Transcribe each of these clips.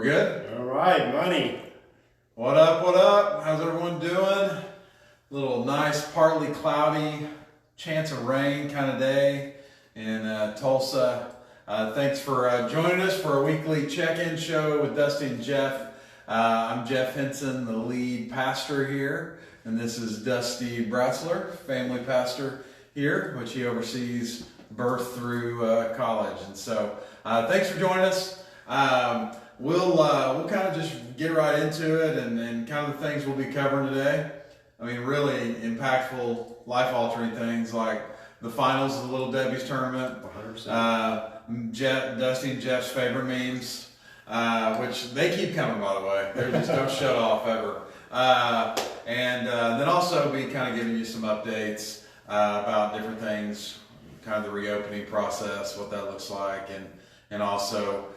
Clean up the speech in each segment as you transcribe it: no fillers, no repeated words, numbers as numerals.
good? All right, money. What up, what up? How's everyone doing? Little nice, partly cloudy, chance of rain kind of day in Tulsa. Thanks for joining us for a weekly check-in show with Dusty and Jeff. I'm Jeff Henson, the lead pastor here, and this is Dusty Bratzler, family pastor here, which he oversees birth through college. And so thanks for joining us. We'll kind of just get right into it and kind of the things we'll be covering today. I mean, really impactful, life-altering things like the finals of the Little Debbie's tournament. 100%. Dusty and Jeff's favorite memes, which they keep coming, by the way. They just don't shut off ever. And then also be kind of giving you some updates about different things, kind of the reopening process, what that looks like, and also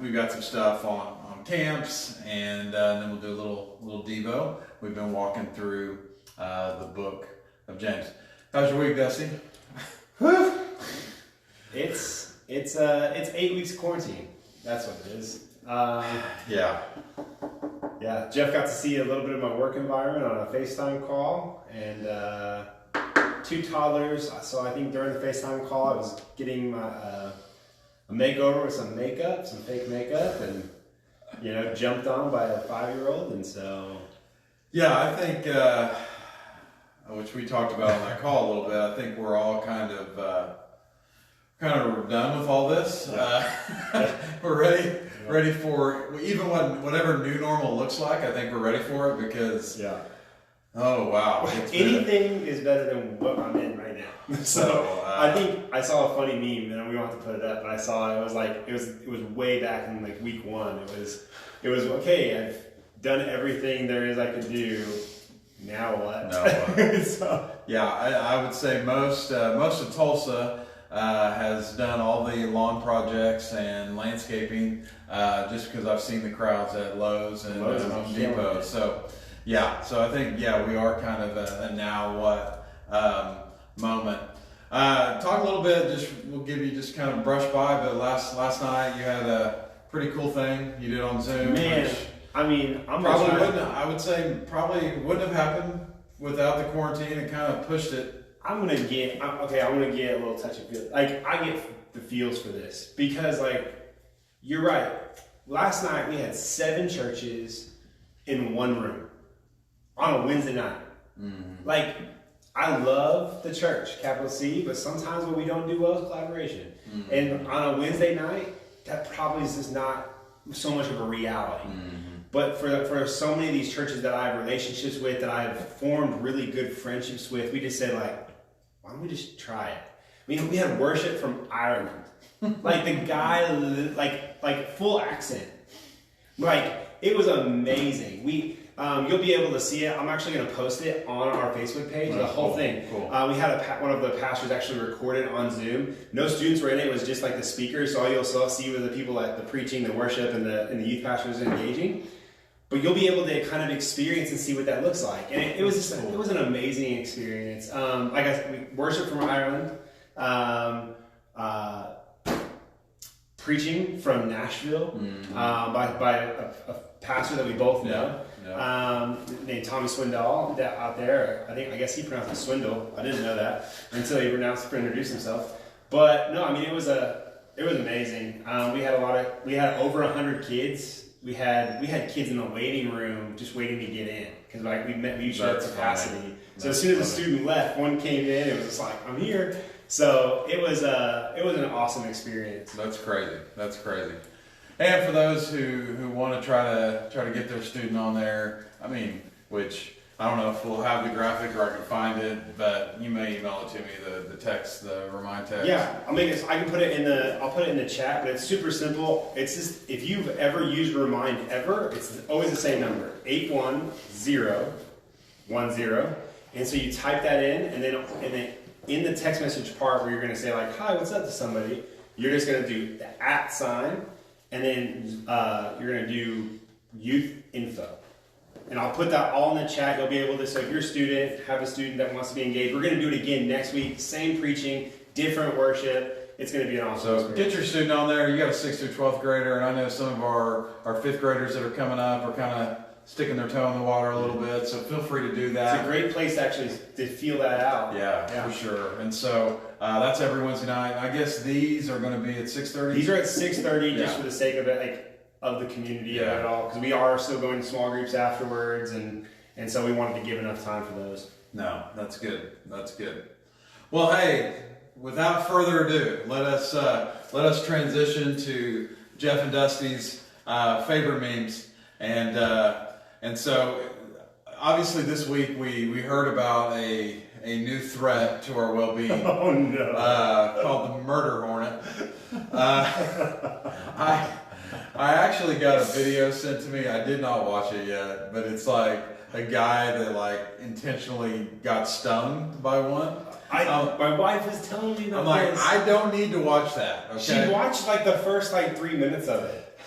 we've got some stuff on camps, and then we'll do a little Devo. We've been walking through the book of James. How's your week, Dusty? It's 8 weeks quarantine. That's what it is. Yeah. Yeah. Jeff got to see a little bit of my work environment on a FaceTime call, and 2 toddlers. So I think during the FaceTime call, I was getting my a makeover with some makeup, some fake makeup, and jumped on by a 5-year-old, and so. Yeah, I think, which we talked about on that call a little bit. I think we're all kind of done with all this. We're ready for even whatever new normal looks like. I think we're ready for it because. Yeah. Oh wow! Anything is better than what I'm in right now. So I think I saw a funny meme, and we don't have to put it up. But I saw it was way back in like week 1. It was okay. I've done everything there is I could do. Now what? Now what? So. Yeah, I would say most of Tulsa has done all the lawn projects and landscaping just because I've seen the crowds at Lowe's and Home Depot. So. Yeah, so I think, we are kind of a now what moment. Talk a little bit, we'll give you just kind of brush by, but last night you had a pretty cool thing you did on Zoom. Man, I mean, I would say probably wouldn't have happened without the quarantine. It kind of pushed it. I'm gonna get a little touch and feel. Like, I get the feels for this because, like, you're right. Last night we had 7 churches in one room. On a Wednesday night. Mm-hmm. Like, I love the church, capital C, but sometimes what we don't do well is collaboration. Mm-hmm. And on a Wednesday night, that probably is just not so much of a reality. Mm-hmm. But for so many of these churches that I have relationships with, that I have formed really good friendships with, we just said, like, why don't we just try it? I mean, we had worship from Ireland. Like, the guy, like full accent. Like, it was amazing. You'll be able to see it. I'm actually going to post it on our Facebook page, the whole thing. Cool. We had one of the pastors actually recorded on Zoom. No students were in it. It was just like the speakers. So all you'll see were the people at the preaching, the worship, and the youth pastors engaging. But you'll be able to kind of experience and see what that looks like. And it was just, it was an amazing experience. Like I said, we worship from Ireland. Preaching from Nashville by a pastor that we both know. Yeah. Named Tommy Swindoll out there. I guess he pronounced it Swindle. I didn't know that until he introduced himself. But no, I mean it was amazing. We had over 100 kids. We had kids in the waiting room just waiting to get in because we usually have capacity. So as soon as a student left, one came in. It was just like, I'm here. So it was an awesome experience. That's crazy. And for those who want to try to get their student on there, I mean, which I don't know if we'll have the graphic or I can find it, but you may email it to me, the text, the remind text. Yeah, I'll put it in the chat, but it's super simple. It's just, if you've ever used Remind ever, it's always the same number, 81010. And so you type that in, and then in the text message part where you're going to say like, hi, what's up to somebody, you're just going to do the @ sign, and then you're going to do youth info. And I'll put that all in the chat. You'll be able to, so if you're a student, have a student that wants to be engaged, we're going to do it again next week. Same preaching, different worship. it's going to be an awesome So experience. get your student on there. You got a 6th through 12th grader, and I know some of our 5th graders that are coming up are kind of sticking their toe in the water a little bit. So feel free to do that. It's a great place to actually to feel that out. Yeah, for sure. And so that's every Wednesday night. I guess these are going to be at 6:30. These are at 6:30 just Yeah. for the sake of it, like of the community of Yeah. it all, because we are still going to small groups afterwards, and so we wanted to give enough time for those. No, that's good. That's good. Well, hey, without further ado, let us transition to Jeff and Dusty's favorite memes, and so obviously this week we heard about a new threat to our well-being. Oh no! Called the Murder Hornet. I actually got a video sent to me. I did not watch it yet, but it's like a guy that like intentionally got stung by one. My wife was telling me that. I'm like, I don't need to watch that. Okay? She watched like the first 3 minutes of it.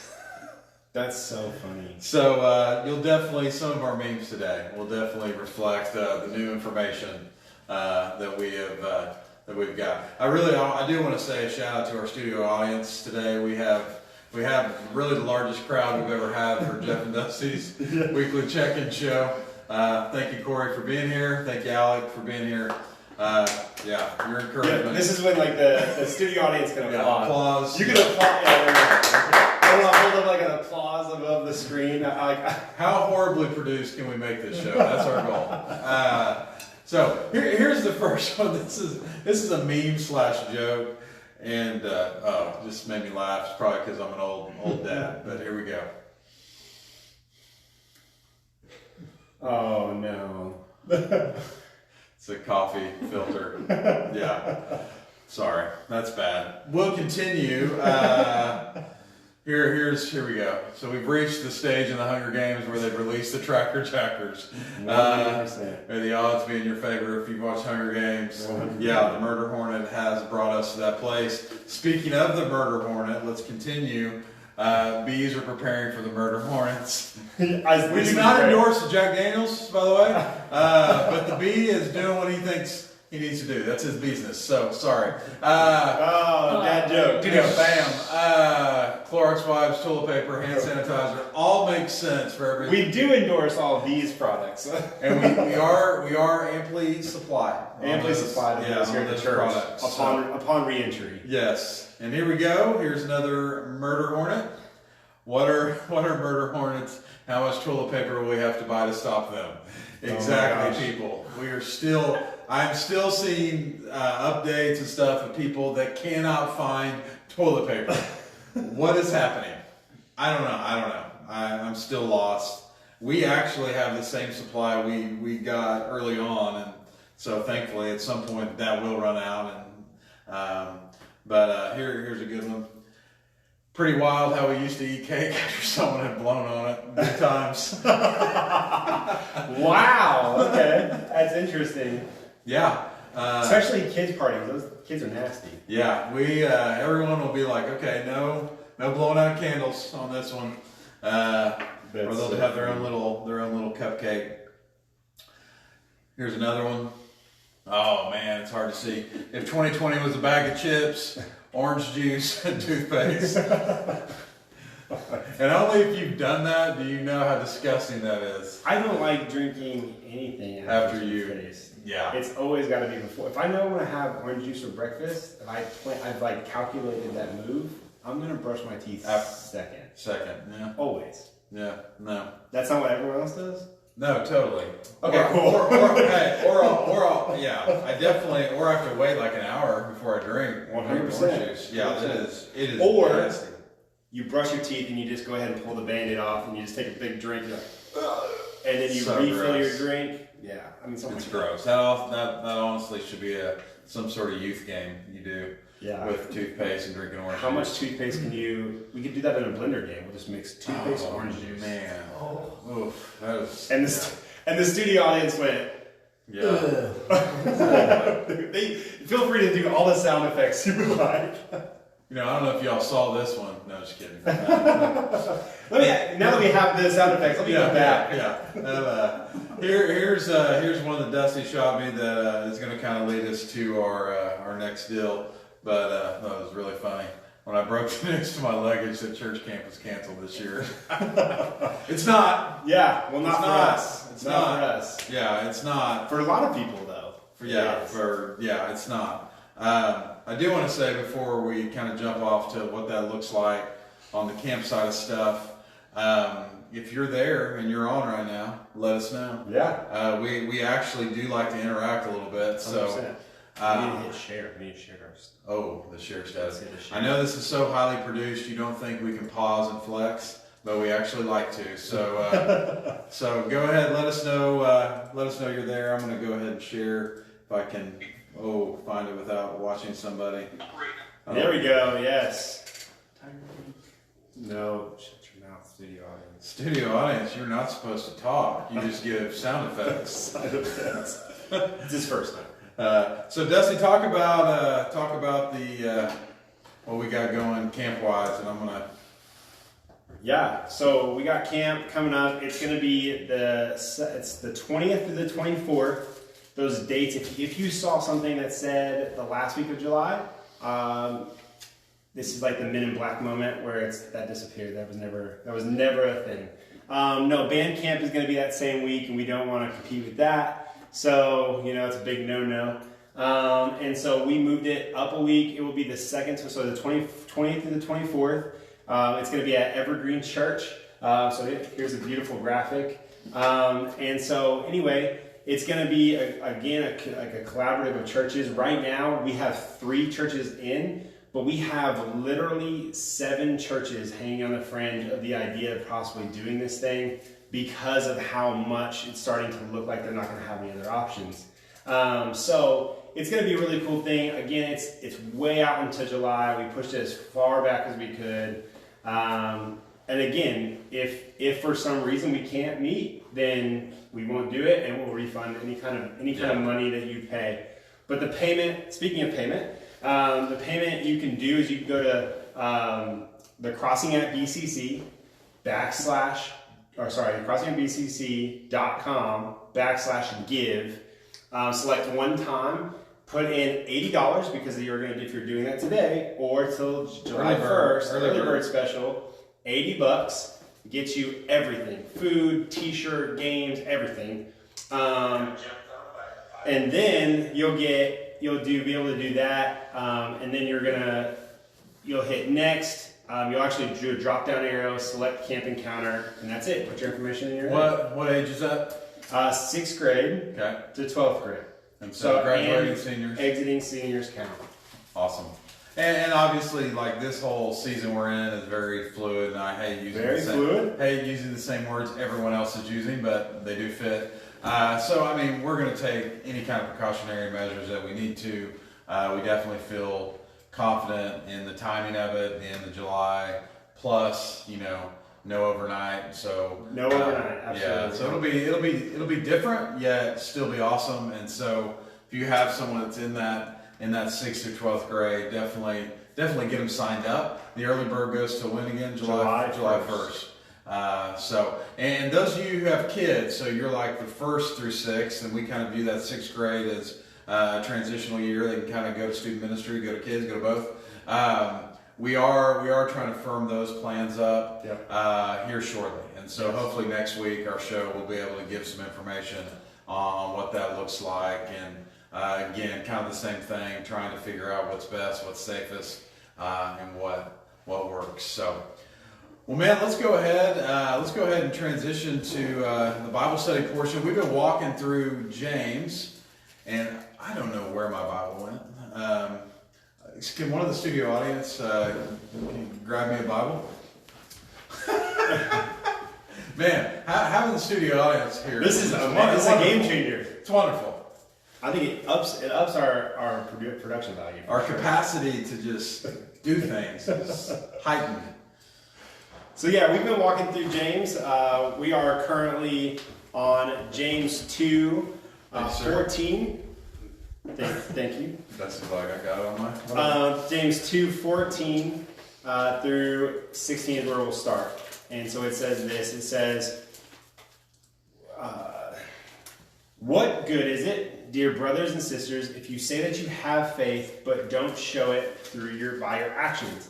That's so funny. So you'll definitely, some of our memes today will definitely reflect the new information that we've got. I do want to say a shout out to our studio audience today. We have really the largest crowd we've ever had for Jeff and Dusty's weekly check-in show. Thank you, Corey, for being here. Thank you, Alec, for being here. Your encouragement. Yeah, this is when the studio audience can applaud. Applause. You can applaud. I want to hold up like an applause above the screen. How horribly produced can we make this show? That's our goal. So here's the first one. This is a meme / joke, and just made me laugh. It's probably because I'm an old dad. But here we go. Oh no. It's a coffee filter. Yeah. Sorry, that's bad. We'll continue. Here we go. So we've reached the stage in the Hunger Games where they've released the Tracker Jackers. 100%. May the odds be in your favor if you've watched Hunger Games. 100%. Yeah, the Murder Hornet has brought us to that place. Speaking of the Murder Hornet, let's continue. Bees are preparing for the Murder Hornets. We do not endorse the Jack Daniels, by the way, but the bee is doing what he thinks he needs to do. That's his business. So sorry. Dad joke. Bam. Clorox wipes, toilet paper, hand sanitizer, all makes sense for everything. We do endorse all of these products. And we are amply supplied. Amply supplied of those here at the church upon re-entry. Yes. And here we go. Here's another Murder Hornet. What are murder hornets? How much toilet paper will we have to buy to stop them? Exactly, people. I'm still seeing updates and stuff of people that cannot find toilet paper. What is happening? I don't know. I'm still lost. We actually have the same supply we got early on, and so thankfully at some point that will run out. And here's a good one. Pretty wild how we used to eat cake after someone had blown on it good times. Wow. Okay, that's interesting. Yeah. Especially kids parties. Those kids are nasty. Yeah. Everyone will be like, okay, no blowing out candles on this one, or they'll have their own little cupcake. Here's another one. Oh man, it's hard to see. If 2020 was a bag of chips, orange juice, and toothpaste. And only if you've done that do you know how disgusting that is. I don't like drinking anything After you- toothpaste. Yeah. It's always got to be before. If I know I'm going to have orange juice for breakfast, and I've like calculated that move, I'm going to brush my teeth second. Second, yeah. Always. Yeah, no. That's not what everyone else does? No, totally. Okay, cool. I definitely, or I have to wait like an hour before I drink 100%. orange juice. Yeah, it is Or nasty. you brush your teeth and you just go ahead and pull the Band-Aid off and you just take a big drink, you're like, ugh, and then you So refill gross. your drink. Yeah, I mean, something It's like gross. That honestly should be some sort of youth game you do Yeah. with toothpaste and drinking orange How juice. much toothpaste can you? We could do that in a blender game. We'll just mix toothpaste and orange juice. Man. Oof, that is, And the studio audience went. yeah. They feel free to do all the sound effects you would like. You know, I don't know if y'all saw this one. No, just kidding. Now that we have the sound effects, let me go back. Here's one that Dusty shot me that is going to kind of lead us to our next deal. But that was really funny. When I broke the news to my luggage that church camp was canceled this year. It's not. Yeah, well, not It's for not. us. It's not not. for us. Yeah, it's not. For a lot of people, though. It's not. I do want to say before we kind of jump off to what that looks like on the campsite of stuff, if you're there and you're on right now, let us know. Yeah. We actually do like to interact a little bit, so 100%. We need to hit share. We need to share our stuff. oh, the share status. Let's hit the share. I know this is so highly produced, you don't think we can pause and flex, but we actually like to. So, so go ahead, let us know. Let us know you're there. I'm going to go ahead and share if I can. Oh, find it without watching somebody. There we go. Yes. No, shut your mouth, studio audience. Studio audience, you're not supposed to talk. You just give sound effects. Side effects. It's his first time. So Dusty, talk about the what we got going camp wise, and I'm gonna. Yeah, so we got camp coming up. It's gonna be it's the 20th through the 24th. Those dates. If you saw something that said the last week of July, this is like the Men in Black moment where that disappeared. That was never a thing. No, band camp is gonna be that same week, and we don't want to compete with that. So, it's a big no-no. And so we moved it up a week. It will be the second, so the 20th through the 24th. It's going to be at Evergreen Church. So here's a beautiful graphic. And so anyway, it's going to be, again, a collaborative of churches. Right now, we have 3 churches in, but we have literally 7 churches hanging on the fringe of the idea of possibly doing this thing, because of how much it's starting to look like they're not going to have any other options. So it's going to be a really cool thing. Again, it's way out into July. We pushed it as far back as we could. And again, if for some reason we can't meet, then we won't do it, and we'll refund any kind of money that you pay. But the payment, speaking of payment, the payment you can do is you can go to the Crossing at BCC crossingabcc.com/give. Select one time, put in $80 because if you're doing that today, or till July 1st, early bird special, $80 gets you everything: food, T-shirt, games, everything. And then you'll be able to do that, and then you'll hit next. You'll actually do a drop-down arrow, select Camp Encounter, and that's it. Put your information in your head. What age is that? 6th grade to 12th grade. And so graduating seniors, exiting seniors count. Awesome. And obviously, like, this whole season we're in is very fluid, and I hate using the same words everyone else is using, but they do fit. So I mean, we're going to take any kind of precautionary measures that we need to. We definitely feel confident in the timing of it, in the July, plus, no overnight. So no overnight, absolutely. Yeah, so it'll be different, yet still be awesome. And so if you have someone that's in that 6th through 12th grade, definitely get them signed up. The early bird goes to when again? July 1st. So, and those of you who have kids, so you're like the 1st through 6th, and we kind of view that 6th grade as a transitional year. They can kind of go to student ministry, go to kids, go to both. We are trying to firm those plans up here shortly, and so hopefully next week our show will be able to give some information on what that looks like, and again, kind of the same thing, trying to figure out what's best, what's safest, and what works. So, well, man, let's go ahead and transition to the Bible study portion. We've been walking through James, and I don't know where my Bible went. Can one of the studio audience grab me a Bible? Man, having the studio audience here. This is a game changer. It's wonderful. I think it ups our production value. Our capacity to just do things is heightened. So yeah, we've been walking through James. We are currently on James 2, 14. Thank you. That's the flag I got on my. James 2:14 through 16 is where we'll start. And so it says this. It says, "What good is it? dear brothers and sisters, if you say that you have faith but don't show it by your actions,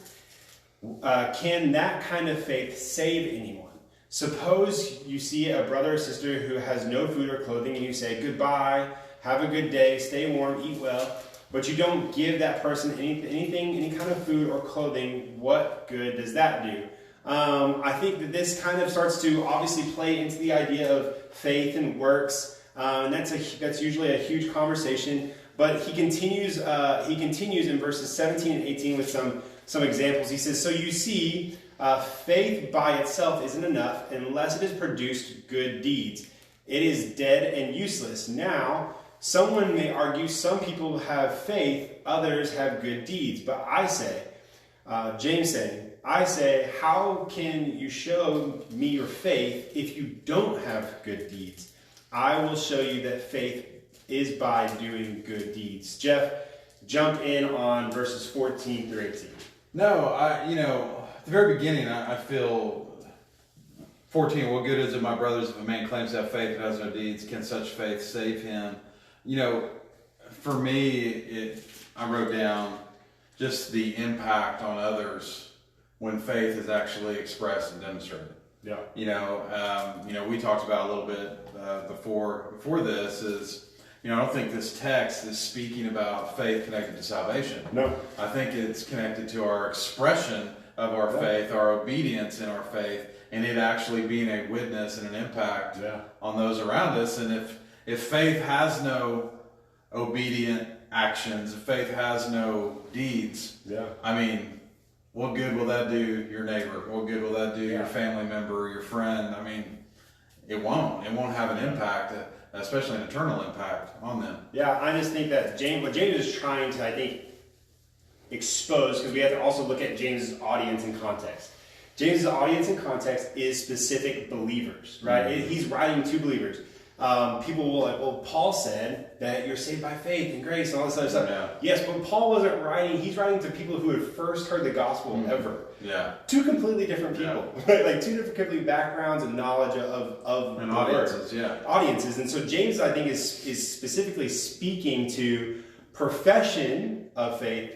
can that kind of faith save anyone? Suppose you see a brother or sister who has no food or clothing, and you say, goodbye, have a good day, stay warm, eat well, but you don't give that person anything, any kind of food or clothing. What good does that do? I think that this kind of starts to obviously play into the idea of faith and works, and that's usually a huge conversation. But he continues in verses 17 and 18 with some examples. He says, so you see, faith by itself isn't enough unless it has produced good deeds. It is dead and useless. Now, someone may argue some people have faith, others have good deeds. But I say, James saying, I say, how can you show me your faith if you don't have good deeds? I will show you that faith is by doing good deeds. Jeff, jump in on verses 14 through 18. No, at the very beginning, I feel 14, what good is it, my brothers, if a man claims to have faith but has no deeds, can such faith save him? For me, I wrote down just the impact on others when faith is actually expressed and demonstrated. Yeah. We talked about a little bit before this is, I don't think this text is speaking about faith connected to salvation. No. I think it's connected to our expression of our faith, our obedience in our faith, and it actually being a witness and an impact on those around us. And if faith has no obedient actions, if faith has no deeds, what good will that do your neighbor? What good will that do your family member or your friend? It won't. It won't have an impact, especially an eternal impact on them. Yeah, I just think that what James is trying to, I think, expose, because we have to also look at James's audience in context. James's audience in context is specific believers, right? Mm-hmm. He's writing to believers. People will well, Paul said that you're saved by faith and grace and all this other stuff. Yeah. Yes, but Paul wasn't writing, he's writing to people who had first heard the gospel ever. Yeah. Two completely different people, right? Like two different completely backgrounds and knowledge of and audiences, audiences. And so James, I think, is specifically speaking to profession of faith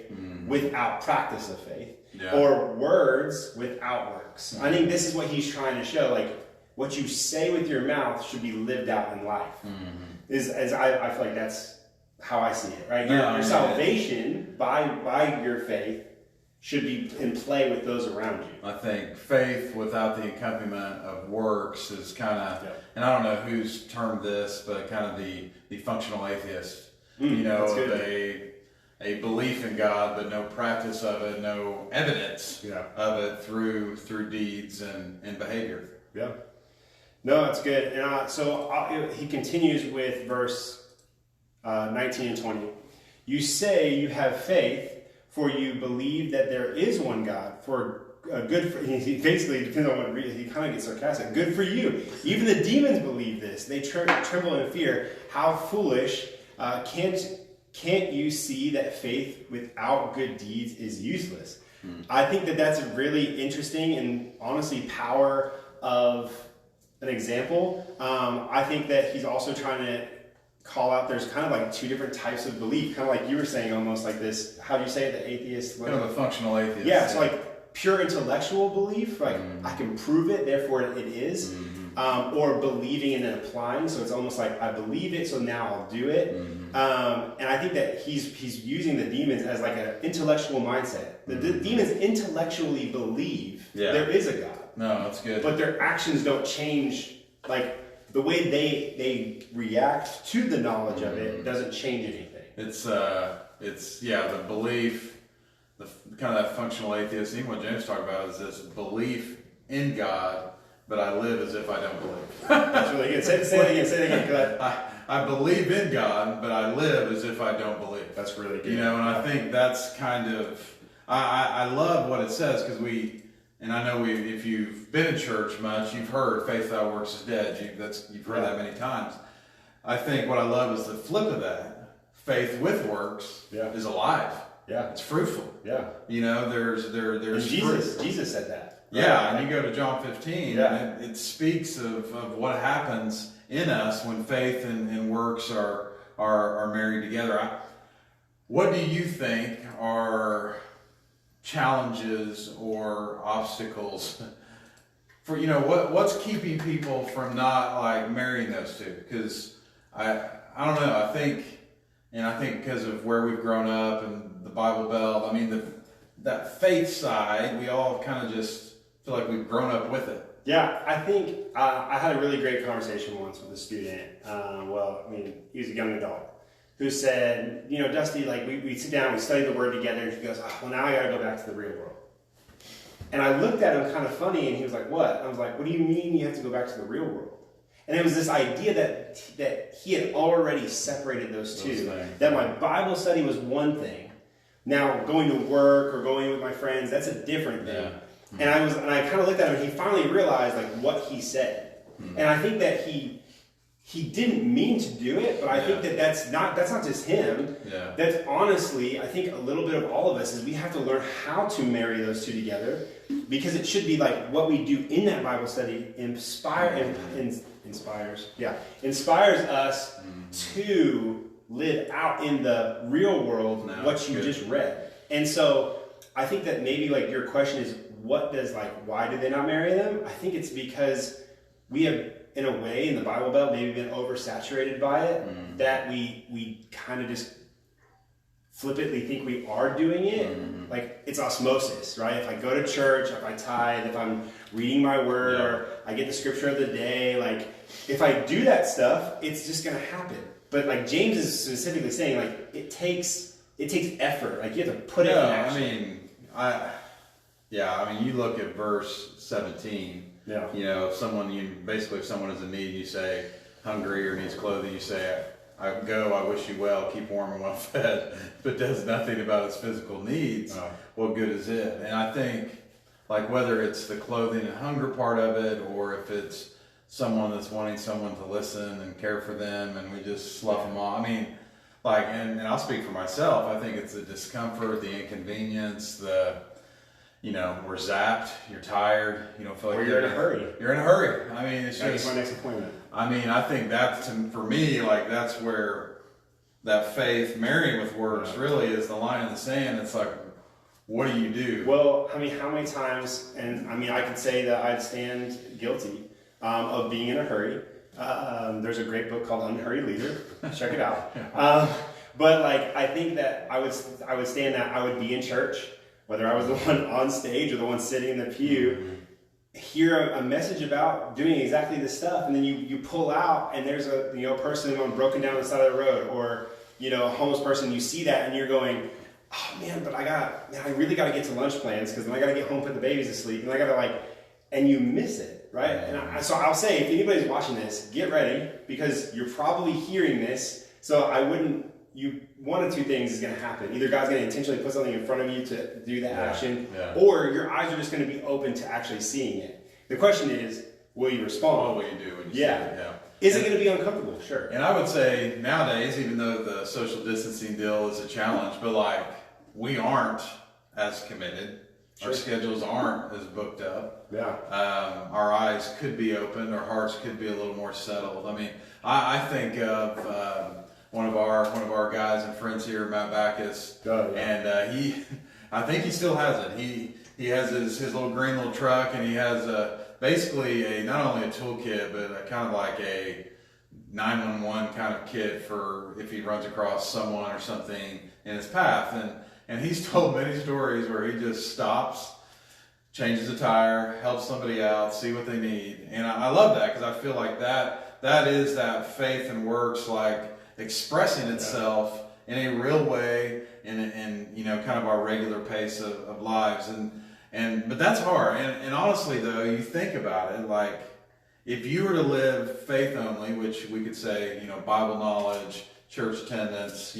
without practice of faith, or words without works. I think this is what he's trying to show, like, what you say with your mouth should be lived out in life. I feel like that's how I see it, right? Your salvation by your faith should be in play with those around you. I think faith without the accompaniment of works is kind of, and I don't know who's termed this, but kind of the functional atheist. A belief in God, but no practice of it, no evidence of it through deeds and behavior. Yeah. No, that's good. And he continues with verse 19 and 20. You say you have faith, for you believe that there is one God. He basically, depends on what he kind of gets sarcastic. Good for you. Even the demons believe this. They tremble in fear. How foolish. Can't you see that faith without good deeds is useless? I think that's a really interesting and honestly power of an example. I think that he's also trying to call out there's kind of like two different types of belief, kind of like you were saying, almost like this, how do you say it, the atheist? Kind of a functional atheist. Yeah, so like pure intellectual belief, like I can prove it, therefore it is. Or believing and then applying, so it's almost like I believe it, so now I'll do it. And I think that he's using the demons as like an intellectual mindset. The demons intellectually believe there is a God. No, that's good. But their actions don't change, like the way they react to the knowledge of it doesn't change anything. It's the belief, the kind of that functional atheist. Even what James talked about is this belief in God, but I live as if I don't believe. That's really good. Say it again. I believe in God, but I live as if I don't believe. That's really good. And I think that's kind of, I love what it says, because and I know if you've been in church much, you've heard faith without works is dead. You've heard that many times. I think what I love is the flip of that. Faith with works is alive. Yeah, it's fruitful. Yeah, there's Jesus said that. Yeah, and you go to John 15, and it speaks of what happens in us when faith and works are are married together. What do you think are challenges or obstacles for, what's keeping people from not like marrying those two? Because I don't know. I think because of where we've grown up and the Bible Belt, I mean, that faith side, we all kind of just feel like we've grown up with it. Yeah, I think I had a really great conversation once with a student. He was a young adult who said, Dusty, like we sit down, we study the Word together, and he goes, well, now I got to go back to the real world. And I looked at him kind of funny, and he was like, what? I was like, what do you mean you have to go back to the real world? And it was this idea that he had already separated those two. That my Bible study was one thing. Now, going to work or going with my friends, that's a different thing. Yeah. And I kind of looked at him, and he finally realized like what he said. And I think that he didn't mean to do it, but I think that's not just him. Yeah. That's honestly, I think a little bit of all of us is we have to learn how to marry those two together, because it should be like what we do in that Bible study inspires us to live out in the real world what you just read. And so I think that maybe like your question is, why do they not marry them? I think it's because we have, in a way, in the Bible Belt, maybe been oversaturated by it, that we kind of just flippantly think we are doing it. Like it's osmosis, right? If I go to church, if I tithe, if I'm reading my word, or I get the scripture of the day, like if I do that stuff, it's just going to happen. But like James is specifically saying, like it takes effort. Like you have to put it in action. You look at verse 17. Yeah. If someone is in need, you say hungry or needs clothing, you say, I wish you well, keep warm and well fed, but does nothing about its physical needs, what good is it? And I think, like, whether it's the clothing and hunger part of it, or if it's someone that's wanting someone to listen and care for them, and we just slough them off. I mean, like, and I'll speak for myself, I think it's the discomfort, the inconvenience, we're zapped, you're tired, you don't feel like you're in a hurry. You're in a hurry. I mean, it's just my next appointment. I mean, I think for me, like that's where that faith marrying with works really is the line in the sand. It's like, what do you do? Well, I mean, how many times, and I mean, I could say that I'd stand guilty of being in a hurry. There's a great book called Unhurried Leader. Check it out. But like, I think that I would stand that I would be in church, whether I was the one on stage or the one sitting in the pew, hear a message about doing exactly this stuff, and then you pull out and there's a person going broken down the side of the road, or a homeless person, you see that and you're going, oh man, but I really got to get to lunch plans, because then I got to get home, put the babies to sleep, and I got to and you miss it, right? And so I'll say, if anybody's watching this, get ready, because you're probably hearing this, so one of two things is going to happen. Either God's going to intentionally put something in front of you to do that action, or your eyes are just going to be open to actually seeing it. The question is, will you respond? What will you do when you see it? Yeah. Is it going to be uncomfortable? Sure. And I would say nowadays, even though the social distancing deal is a challenge, but we aren't as committed. Sure. Our schedules aren't as booked up. Yeah. Our eyes could be open. Our hearts could be a little more settled. I mean, I think of one of our guys and friends here, Matt Backus, and I think he still has it. He has his little green little truck, and he has basically not only a toolkit, but a kind of like a 911 kind of kit for if he runs across someone or something in his path. And he's told many stories where he just stops, changes a tire, helps somebody out, see what they need. And I love that, because I feel like that is that faith and works, like expressing itself in a real way in kind of our regular pace of lives. But that's hard. And honestly though, you think about it, like if you were to live faith only, which we could say, Bible knowledge, church attendance,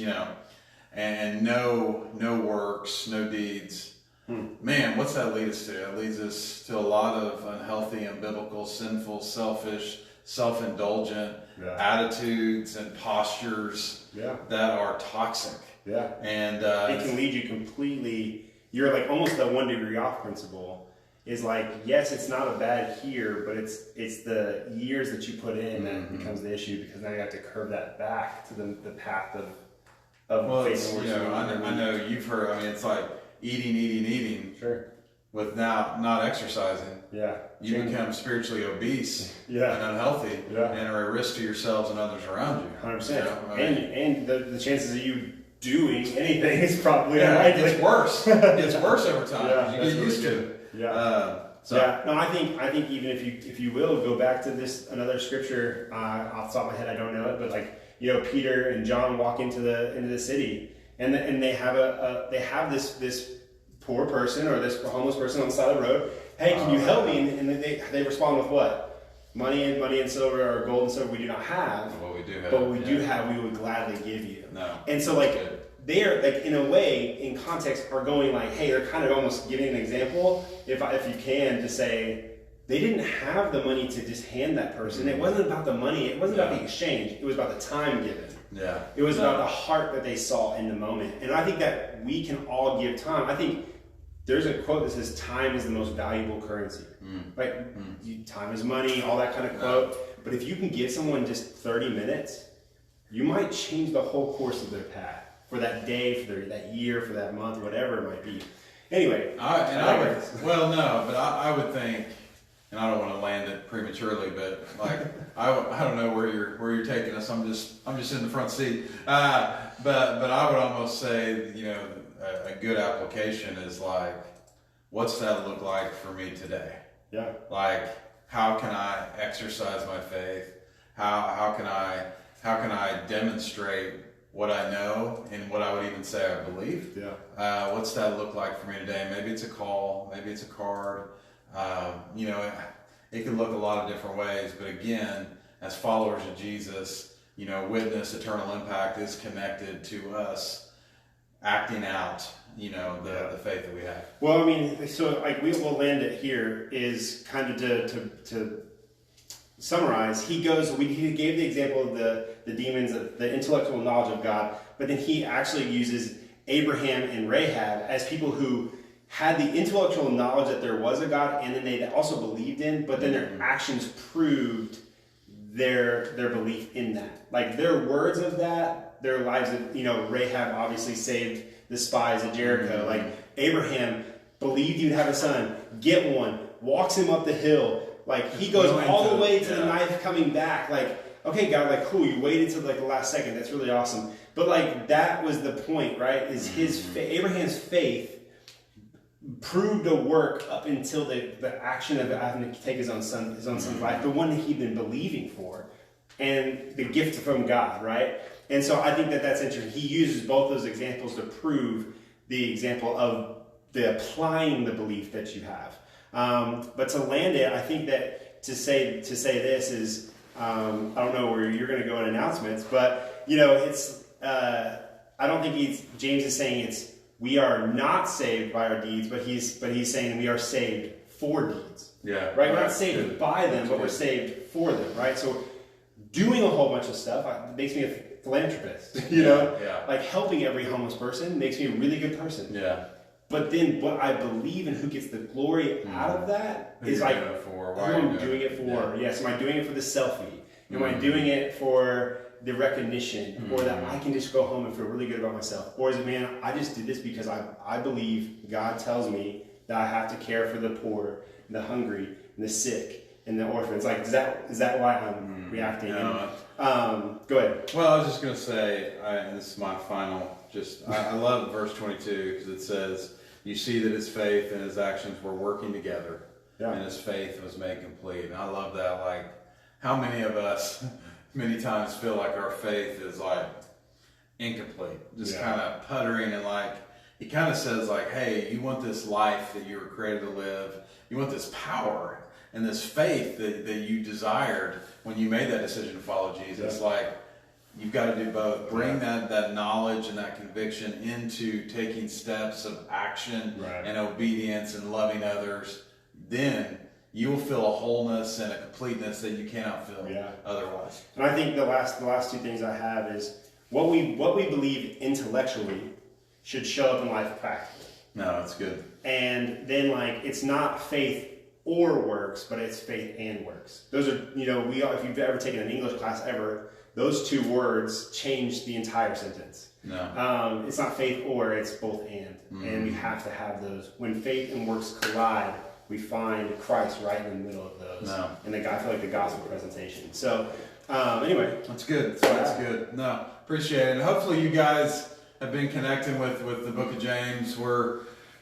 and no works, no deeds, man, what's that lead us to? That leads us to a lot of unhealthy, unbiblical, sinful, selfish, self-indulgent attitudes and postures that are toxic. Yeah. And it can lead you completely, you're like almost the 1 degree off principle. is like, yes, it's not a bad here, but it's the years that you put in that becomes the issue, because now you have to curve that back to the path of well, facing it's, I know you've heard. I mean, it's like eating, Sure. with now not exercising. Yeah. You become spiritually obese Yeah. and unhealthy, Yeah. and are a risk to yourselves and others around you. 100%. You know, I mean, And the chances of you doing anything is probably yeah, unlikely. it's worse. It's worse over time. Yeah, You that's get really used to good. it. Yeah. So, Yeah, no, I think even if you will go back to this another scripture off the top of my head, I don't know it, but like, you know, Peter and John walk into the city, and they have this poor person or this homeless person on the side of the road. Hey, can you help me? And they respond with what? Money and silver, or gold and silver we do not have. what we do have, But what we do have, we would gladly give you. No. And so like, they're like, in a way, in context, are going like, hey, they're kind of almost giving an example, if you can, to say they didn't have the money to just hand that person. It wasn't about the money. It wasn't about the exchange. It was about the time given. Yeah. It was about the heart that they saw in the moment. And I think that we can all give time. I think there's a quote that says time is the most valuable currency. Right? Time is money, all that kind of quote. But if you can give someone just 30 minutes, you might change the whole course of their path. For that day, for that year, for that month, whatever it might be. Anyway, I would think, and I don't want to land it prematurely, but like I don't know where you're taking us. I'm just in the front seat. But I would almost say, you know, a good application is like, what's that look like for me today? Yeah. Like, how can I exercise my faith? How can I demonstrate what I know and what I would even say I believe? Yeah. What's that look like for me today? Maybe it's a call, maybe it's a card. You know, it can look a lot of different ways, but again, as followers of Jesus, you know, witness, eternal impact is connected to us acting out, you know, the faith that we have. Well, I mean, so like we will land it here is kind of to summarize. He gave the example of the demons, the intellectual knowledge of God, but then he actually uses Abraham and Rahab as people who had the intellectual knowledge that there was a God, and then they also believed in, but then their actions proved their belief in that. Like their words of that, their lives of, you know, Rahab obviously saved the spies at Jericho. Like Abraham believed he would have a son, get one, walks him up the hill. Like he goes all the way to the knife coming back. Like, okay, God, like cool, you waited till like the last second. That's really awesome. But like that was the point, right? Is Abraham's faith proved to work up until the action of having to take his own son's life, the one that he'd been believing for, and the gift from God, right? And so I think that's interesting. He uses both those examples to prove the example of the applying the belief that you have. But to land it, I think that to say this is, I don't know where you're going to go in announcements, but you know, it's I don't think James is saying it's we are not saved by our deeds, but he's saying we are saved for deeds. Yeah. Right? We're not saved by them, but we're saved for them, right? So doing a whole bunch of stuff makes me a philanthropist, you know? Yeah. Like helping every homeless person makes me a really good person. Yeah. But then what I believe and who gets the glory out of that is like, who I'm doing it for. Yes, am I doing it for the selfie? Am I doing it for the recognition, or that I can just go home and feel really good about myself? Or is it, man, I just did this because I believe God tells me that I have to care for the poor, and the hungry, and the sick, and the orphans. Like, is that why I'm reacting? No. Go ahead. Well, I was just going to say, and this is my final, I love verse 22 because it says, you see that his faith and his actions were working together, and his faith was made complete. And I love that. Like, how many of us many times feel like our faith is like incomplete, just kind of puttering, and like he kind of says like, hey, you want this life that you were created to live, you want this power and this faith that you desired when you made that decision to follow Jesus. Like, you've got to do both. Bring that knowledge and that conviction into taking steps of action and obedience and loving others. Then you will feel a wholeness and a completeness that you cannot feel otherwise. And I think the last two things I have is what we believe intellectually should show up in life practically. No, that's good. And then like it's not faith or works, but it's faith and works. Those are, if you've ever taken an English class ever, those two words change the entire sentence. No. It's not faith or, it's both and. And we have to have those. When faith and works collide, we find Christ right in the middle of those. No. And I feel like the gospel presentation. So anyway. That's good. That's good. No, appreciate it. And hopefully you guys have been connecting with the book of James. We're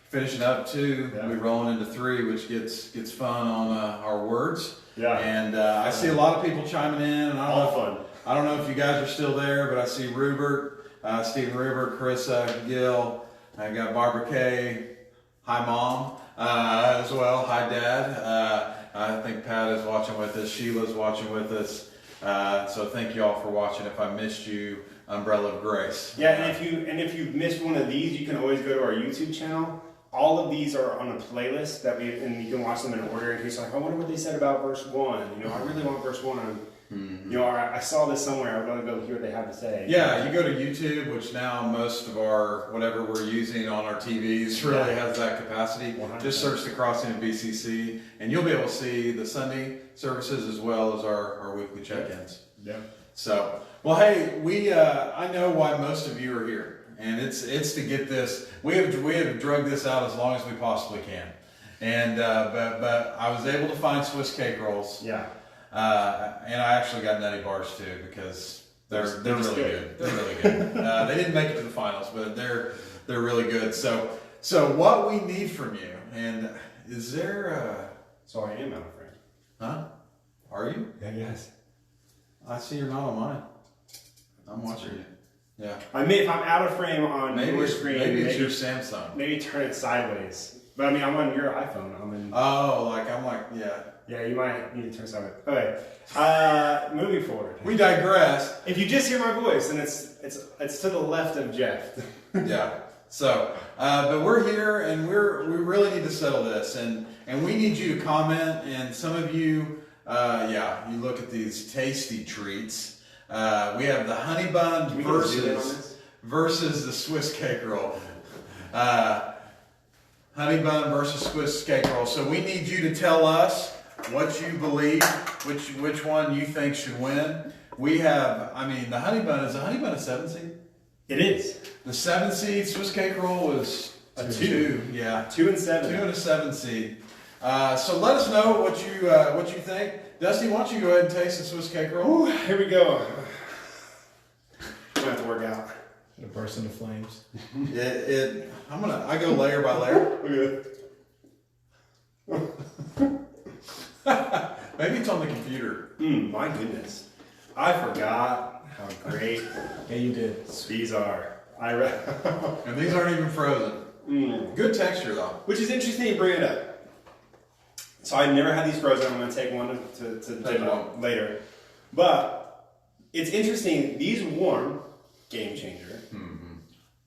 finishing up 2. Yeah. We're rolling into 3, which gets fun on our words. Yeah. And I see a lot of people chiming in. And All fun. I don't know if you guys are still there, but I see Rupert, Stephen Rupert, Carissa, Gil. I got Barbara Kay. Hi, Mom, as well. Hi, Dad. I think Pat is watching with us. Sheila's watching with us. So thank you all for watching. If I missed you, Umbrella of Grace. Yeah, and if you've missed one of these, you can always go to our YouTube channel. All of these are on a playlist and you can watch them in order. And you're like, I wonder what they said about verse 1. I really want verse 1. I saw this somewhere. I would want to go hear what they have to say. Yeah, you go to YouTube, which now most of our, whatever we're using on our TVs really has that capacity. 100%. Just search the Crossing of BCC, and you'll be able to see the Sunday services as well as our weekly check-ins. Yeah. So, well, hey, I know why most of you are here, and it's to get this. We have drug this out as long as we possibly can, and but I was able to find Swiss cake rolls. Yeah. And I actually got nutty bars too because they're really good. They're really good. They didn't make it to the finals, but they're really good. So what we need from you, and is there So I am out of frame. huh? Are you? Yeah, yes. I see you're not on mine. I'm watching you. Yeah. If I'm out of frame on your screen, maybe it's your Samsung. Maybe turn it sideways. But I mean, I'm on your iPhone. Yeah. Yeah, you might need to turn it sideways. Okay. Moving forward. We digress. If you just hear my voice, then it's to the left of Jeff. Yeah. So, but we're here, and we really need to settle this, and we need you to comment. And some of you, you look at these tasty treats. We have the honey bun versus the Swiss cake roll. Honey bun versus Swiss cake roll. So we need you to tell us what you believe, which one you think should win. We have, the honey bun, is a honey bun a 7 seed? It is. The 7 seed Swiss cake roll is a 2. Yeah. 2 and 7. 2 and a 7 seed. So let us know what you think. Dusty, why don't you go ahead and taste the Swiss cake roll? Ooh, here we go. I'm gonna have to work out. Gonna burst into flames. I go layer by layer. Maybe it's on the computer. My goodness. I forgot how great Yeah, you did. these are. And these aren't even frozen. Good texture though. Which is interesting you bring it up. So I never had these frozen. I'm going to take one to demo later. But it's interesting. These warm, game changer.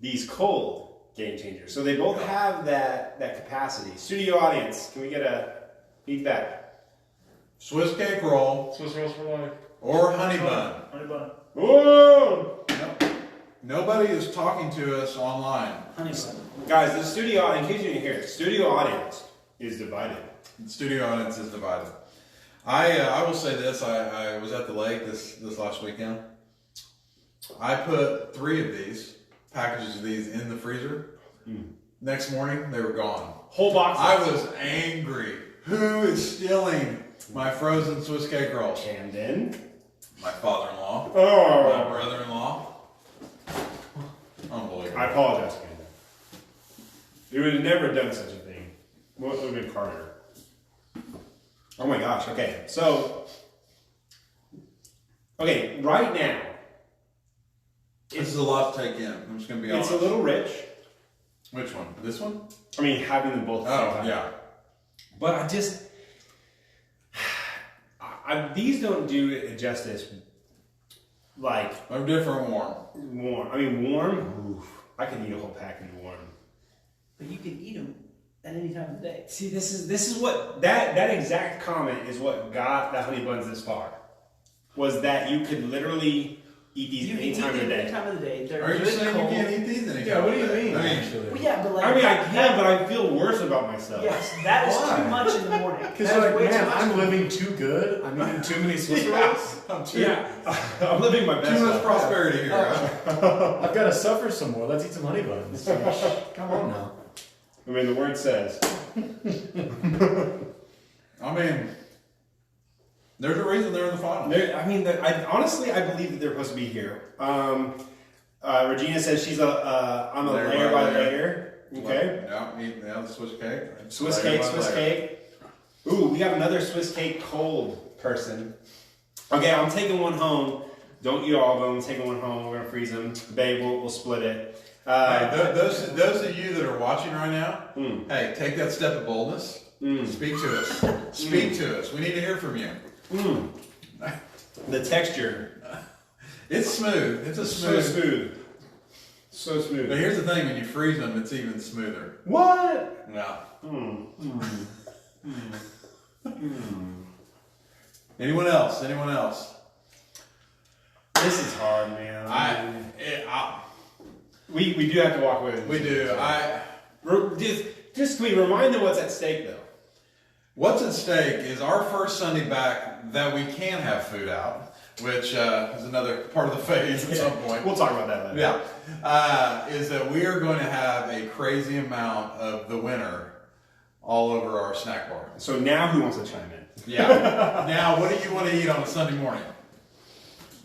These cold, game changer. So they both have that capacity. Studio audience, can we get a feedback? Swiss cake roll Swiss rolls for life. or honey bun. Honey bun. Whoa! Nobody is talking to us online. Honey bun. Guys, the studio, in case you didn't hear it, studio audience is divided. The studio audience is divided. I will say this. I was at the lake this last weekend. I put 3 of these packages of these in the freezer. Next morning, they were gone. Whole box. I was angry. Who is stealing my frozen Swiss cake rolls? Camden. My father-in-law. My Oh. brother-in-law. Unbelievable. I apologize, Camden. You would have never done such a thing. What would have been Carter? Oh my gosh. Okay. So, right now, This is a lot to take in. I'm just going to be honest. it's a little rich. Which one? This one? I mean, having them both. at the same Oh, time. yeah. But these don't do it justice. Like They're different warm. warm. I mean, warm. Oof, I could eat a whole package warm. But you can eat them at any time of the day. See, this is what that exact comment is what got the honey buns this far. Was that you could literally eat these You any can time eat of the them any day. time of the day. They're Are you good saying cold. you can't eat these anytime? Yeah, what do you of the day? mean, I mean, actually? Well, yeah, but like I mean, I can, but I feel worse about myself. yes, that is Why? too much in the morning. Because That you're is like, way too man, much I'm in the living too good. I'm eating too many Swiss yeah, rolls. I'm too, Yeah, I'm living my best too much life. prosperity here. Huh? I've got to suffer some more. Let's eat some honey buns. Come on now. I mean, the word says. I mean, there's a reason they're in the final. I mean, honestly, I believe that they're supposed to be here. Regina says she's I'm a layer by layer. Okay. Yeah, the Swiss cake. Swiss Layer cake, by Swiss layer. cake. Ooh, we got another Swiss cake cold person. Okay, I'm taking one home. Don't eat all of them. I'm taking one home. We're gonna freeze them. Babe, we'll split it. Hey, those of you that are watching right now, hey, take that step of boldness. Speak to us. Speak to us. We need to hear from you. The texture, It's smooth. It's a so smooth. smooth, so But smooth. here's the thing: when you freeze them, it's even smoother. What? Yeah. Anyone else? Anyone else? This is hard, man. We do have to walk away with this. We do. Just can we remind them what's at stake, though? What's at stake is our first Sunday back that we can have food out, which is another part of the phase at some point. We'll talk about that later. Yeah, is that we are going to have a crazy amount of the winter all over our snack bar. So now who wants to chime in? Yeah. Now, what do you want to eat on a Sunday morning?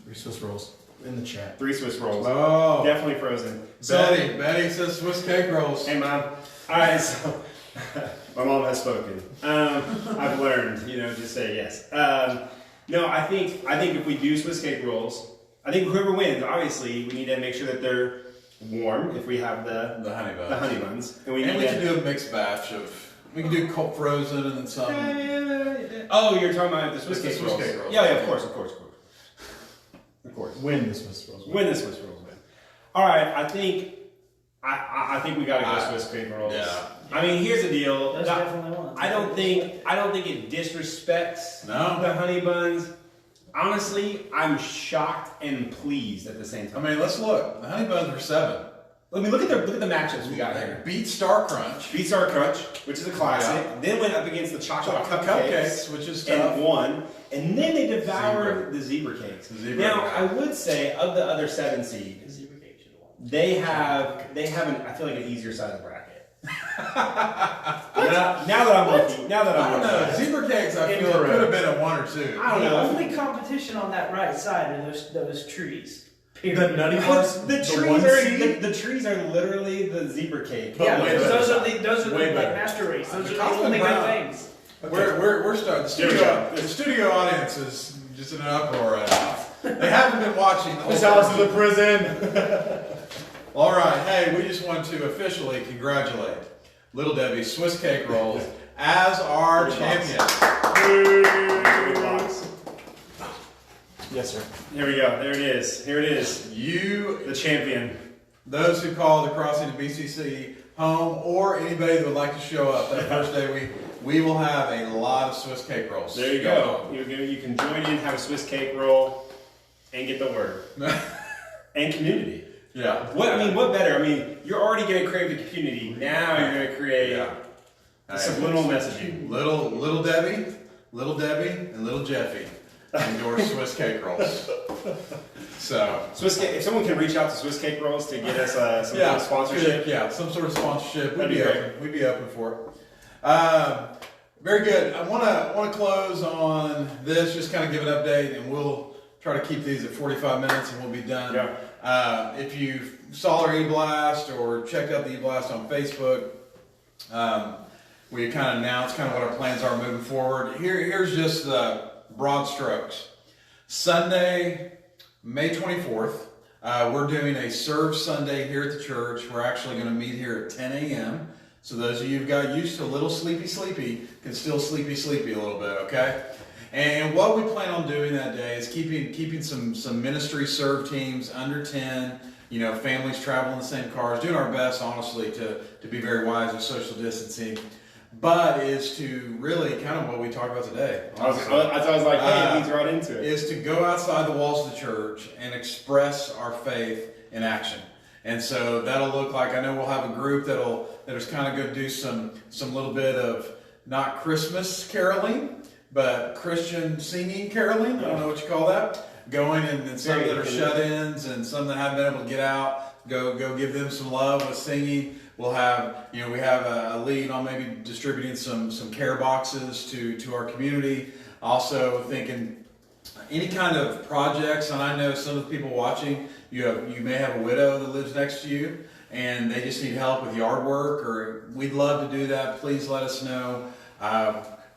3 Swiss rolls in the chat. 3 Swiss rolls. Oh, Definitely frozen. Betty says Swiss cake rolls. Hey, Mom. All right, so my mom has spoken. I've learned, just say yes. No, I think if we do Swiss cake rolls, I think whoever wins, obviously, we need to make sure that they're warm if we have the honey buns. the honey buns, and we And need we to can do a mixed batch of. We can do cold frozen and then some. Oh, you're talking about the Swiss The cake Swiss rolls. cake rolls. Yeah, of course. Of course. Win the Swiss rolls. Win the Swiss rolls, man. All right, I think we gotta go Swiss cake rolls. Yeah. I mean, here's the deal. Those definitely ones. I don't think it disrespects No. the honey buns. Honestly, I'm shocked and pleased at the same I time. mean, let's look. The honey buns are 7. Let me look at the matchups we got here. Beat Star Crunch. Beat Star Crunch, which is a classic. Then went up against the chocolate cupcakes, Which is tough. and won. And then they devoured the zebra cakes. The zebra Now, cake. I would say of the other 7 seed, The zebra cake should have won. they have I feel like an easier side of the bracket. now that I'm looking, I don't know. Zebra cakes, I feel, Incorrect. could have been a 1 or 2. I don't The know. only competition on that right side are those trees. The Period. nutty bars. The trees are literally the zebra cake. But Yeah, way because better. those are Way the better. master race. Those The are the Coffin only Brown. good things. We're starting. Here we go. The studio audience is just in an uproar right now. They haven't been watching the whole This house is thing. a prison. All right. Hey, we just want to officially congratulate Little Debbie's Swiss Cake Rolls as our champion. Yes, sir. Here we go. There it is. Here it is. You, The champion. those who call the Crossing to BCC home, or anybody that would like to show up that first day, we will have a lot of Swiss cake rolls. There you go. You can join in, have a Swiss cake roll, and get the word. And community. Yeah. What better? I mean, you're already going to create the community. Now you're going to create Yeah. subliminal messaging. Little Debbie, and Little Jeffy endorse Swiss cake rolls. So Swiss cake. If someone can reach out to Swiss cake rolls to get us some sort of sponsorship, Yeah, some sort of sponsorship. We'd That'd be be great. open. We'd be open for it. Very good. I want to close on this. Just kind of give an update, and we'll try to keep these at 45 minutes, and we'll be done. Yeah. If you saw our e-blast or checked out the e-blast on Facebook, we kind of announced kind of what our plans are moving forward. Here's just the broad strokes. Sunday, May 24th, we're doing a Serve Sunday here at the church. We're actually going to meet here at 10 a.m. So those of you who've got used to a little sleepy can still sleepy a little bit, okay? And what we plan on doing that day is keeping some ministry serve teams under 10, families traveling the same cars, doing our best, honestly, to be very wise with social distancing. but is to really kind of what we talked about today. I was like, hey, it leads right into it. Is to go outside the walls of the church and express our faith in action. And so that'll look like, I know we'll have a group that is kind of going to do some little bit of not Christmas caroling, but Christian singing caroling. I don't know what you call that. Going and some that are shut-ins and some that haven't been able to get out, go give them some love with singing. We'll have, we have a lead on maybe distributing some care boxes to our community. Also thinking any kind of projects, and I know some of the people watching, you may have a widow that lives next to you and they just need help with yard work, or we'd love to do that. Please let us know.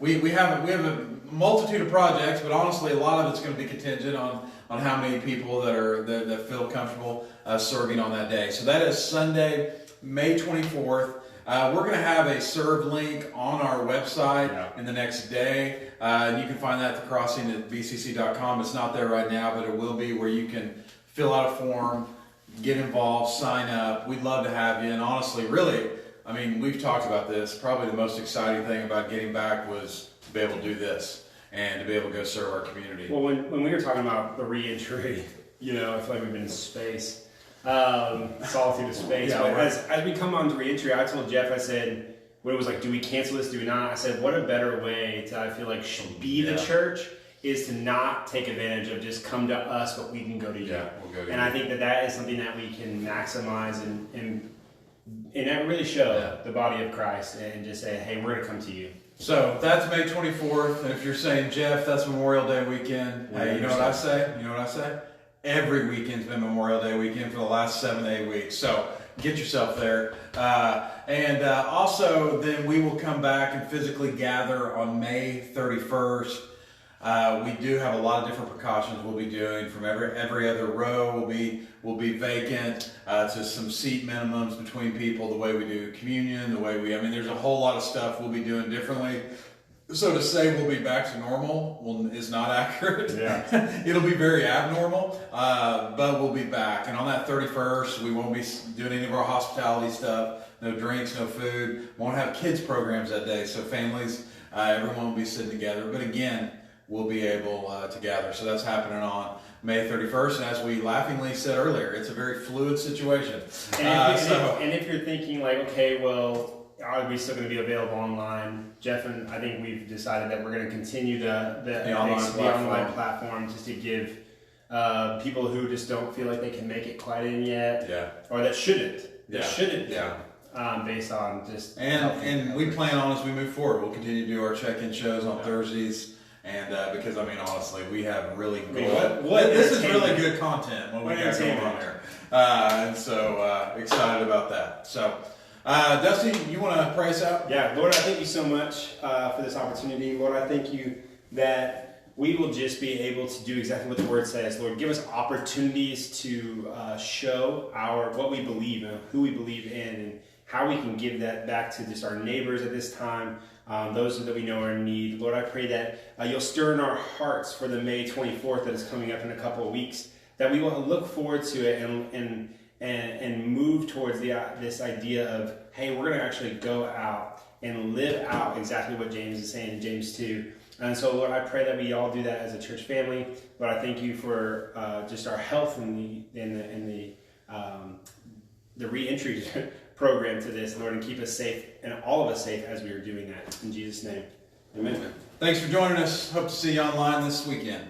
We have a multitude of projects, but honestly, a lot of it's going to be contingent on how many people that feel comfortable serving on that day. So that is Sunday, May 24th. We're going to have a serve link on our website in the next day. You can find that at the crossing at bcc.com. It's not there right now, but it will be, where you can fill out a form, get involved, sign up. We'd love to have you. And honestly, really, I mean, we've talked about this. Probably the most exciting thing about getting back was to be able to do this and to be able to go serve our community. Well, when we were talking about the re-entry, I feel like we've been in space, solitude of space. Yeah, but right. as we come on to re-entry, I told Jeff, I said, when it was like, do we cancel this, do we not? I said, what a better way to, I feel like, be the church is to not take advantage of just come to us, but we can go to you. Yeah, we'll go to and you. I think that is something that we can maximize and that really show the body of Christ and just say, hey, we're going to come to you. So that's May 24th, and if you're saying, Jeff, that's Memorial Day weekend, hey, you know what I say? Every weekend's been Memorial Day weekend for the last 7 to 8 weeks, so get yourself there. And also, then we will come back and physically gather on May 31st. We do have a lot of different precautions we'll be doing. From every other row will be vacant, to some seat minimums between people, the way we do communion, there's a whole lot of stuff we'll be doing differently. So to say we'll be back to normal is not accurate. Yeah. It'll be very abnormal, but we'll be back. And on that 31st, we won't be doing any of our hospitality stuff. No drinks, no food. Won't have kids programs that day. So families, everyone will be sitting together. But again, we'll be able to gather. So that's happening on May 31st. And as we laughingly said earlier, it's a very fluid situation. And if you're thinking like, okay, well, are we still going to be available online? Jeff and I think we've decided that we're going to continue the online platform just to give people who just don't feel like they can make it quite in yet, or that shouldn't, based on just and we plan on, as we move forward, we'll continue to do our check-in shows on Thursdays. And because honestly, we have really good. This is really good content. What we got going on here, and so excited about that. So. Dusty, you want to pray us out? Yeah, Lord, I thank you so much for this opportunity. Lord, I thank you that we will just be able to do exactly what the Word says. Lord, give us opportunities to show what we believe and who we believe in, and how we can give that back to just our neighbors at this time, those that we know are in need. Lord, I pray that you'll stir in our hearts for the May 24th that is coming up in a couple of weeks, that we will look forward to it and move towards this idea of, hey, we're going to actually go out and live out exactly what James is saying in James 2. And so, Lord, I pray that we all do that as a church family. Lord, I thank you for just our health and the re-entry program to this, Lord, and keep us safe and all of us safe as we are doing that. In Jesus' name, amen. Thanks for joining us. Hope to see you online this weekend.